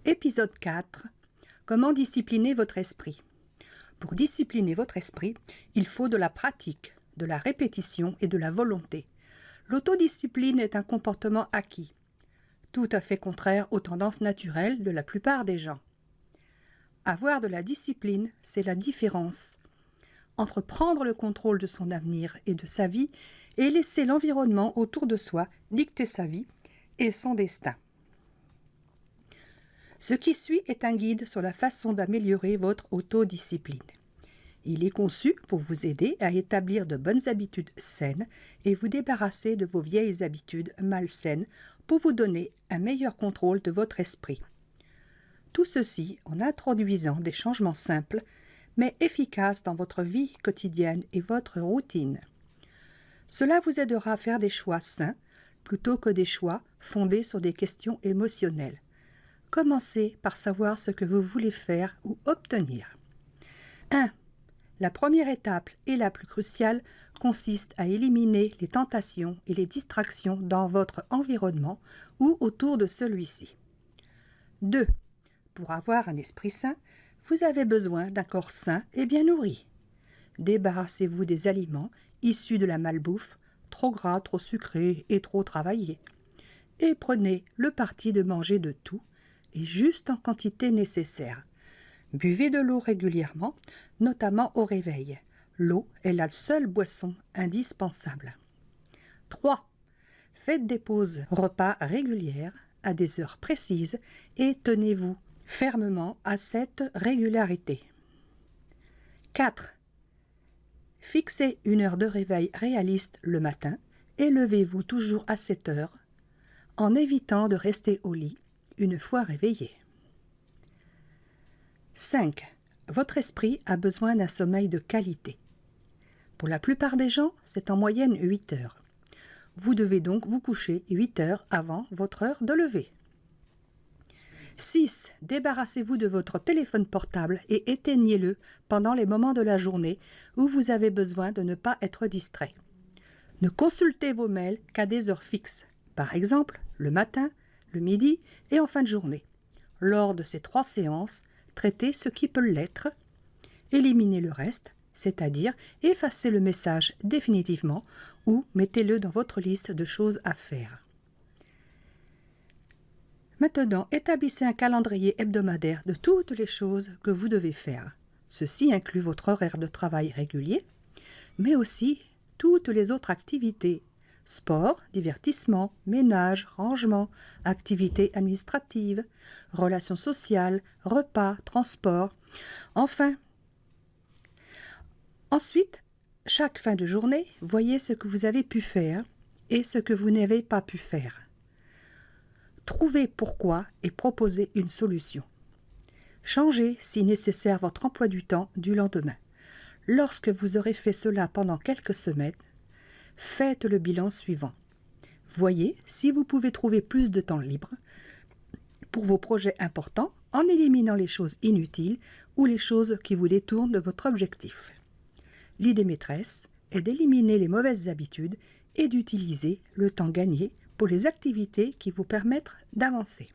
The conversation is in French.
Épisode 4. Comment discipliner votre esprit? Pour discipliner votre esprit, il faut de la pratique, de la répétition et de la volonté. L'autodiscipline est un comportement acquis, tout à fait contraire aux tendances naturelles de la plupart des gens. Avoir de la discipline, c'est la différence entre prendre le contrôle de son avenir et de sa vie et laisser l'environnement autour de soi dicter sa vie et son destin. Ce qui suit est un guide sur la façon d'améliorer votre autodiscipline. Il est conçu pour vous aider à établir de bonnes habitudes saines et vous débarrasser de vos vieilles habitudes malsaines pour vous donner un meilleur contrôle de votre esprit. Tout ceci en introduisant des changements simples mais efficaces dans votre vie quotidienne et votre routine. Cela vous aidera à faire des choix sains plutôt que des choix fondés sur des questions émotionnelles. Commencez par savoir ce que vous voulez faire ou obtenir. 1. La première étape et la plus cruciale consiste à éliminer les tentations et les distractions dans votre environnement ou autour de celui-ci. 2. Pour avoir un esprit sain, vous avez besoin d'un corps sain et bien nourri. Débarrassez-vous des aliments issus de la malbouffe, trop gras, trop sucrés et trop travaillés. Et prenez le parti de manger de tout et juste en quantité nécessaire. Buvez de l'eau régulièrement, notamment au réveil. L'eau est la seule boisson indispensable. 3. Faites des pauses repas régulières à des heures précises et tenez-vous fermement à cette régularité. 4. Fixez une heure de réveil réaliste le matin et levez-vous toujours à cette heure en évitant de rester au lit une fois réveillé. 5. Votre esprit a besoin d'un sommeil de qualité. Pour la plupart des gens, c'est en moyenne 8 heures. Vous devez donc vous coucher 8 heures avant votre heure de lever. 6. Débarrassez-vous de votre téléphone portable et éteignez-le pendant les moments de la journée où vous avez besoin de ne pas être distrait. Ne consultez vos mails qu'à des heures fixes, par exemple le matin, le midi et en fin de journée. Lors de ces 3 séances, traitez ce qui peut l'être, éliminez le reste, c'est-à-dire effacez le message définitivement ou mettez-le dans votre liste de choses à faire. Maintenant, établissez un calendrier hebdomadaire de toutes les choses que vous devez faire. Ceci inclut votre horaire de travail régulier, mais aussi toutes les autres activités. Sport, divertissement, ménage, rangement, activités administratives, relations sociales, repas, transport. Ensuite, chaque fin de journée, voyez ce que vous avez pu faire et ce que vous n'avez pas pu faire. Trouvez pourquoi et proposez une solution. Changez, si nécessaire, votre emploi du temps du lendemain. Lorsque vous aurez fait cela pendant quelques semaines, faites le bilan suivant. Voyez si vous pouvez trouver plus de temps libre pour vos projets importants en éliminant les choses inutiles ou les choses qui vous détournent de votre objectif. L'idée maîtresse est d'éliminer les mauvaises habitudes et d'utiliser le temps gagné pour les activités qui vous permettent d'avancer.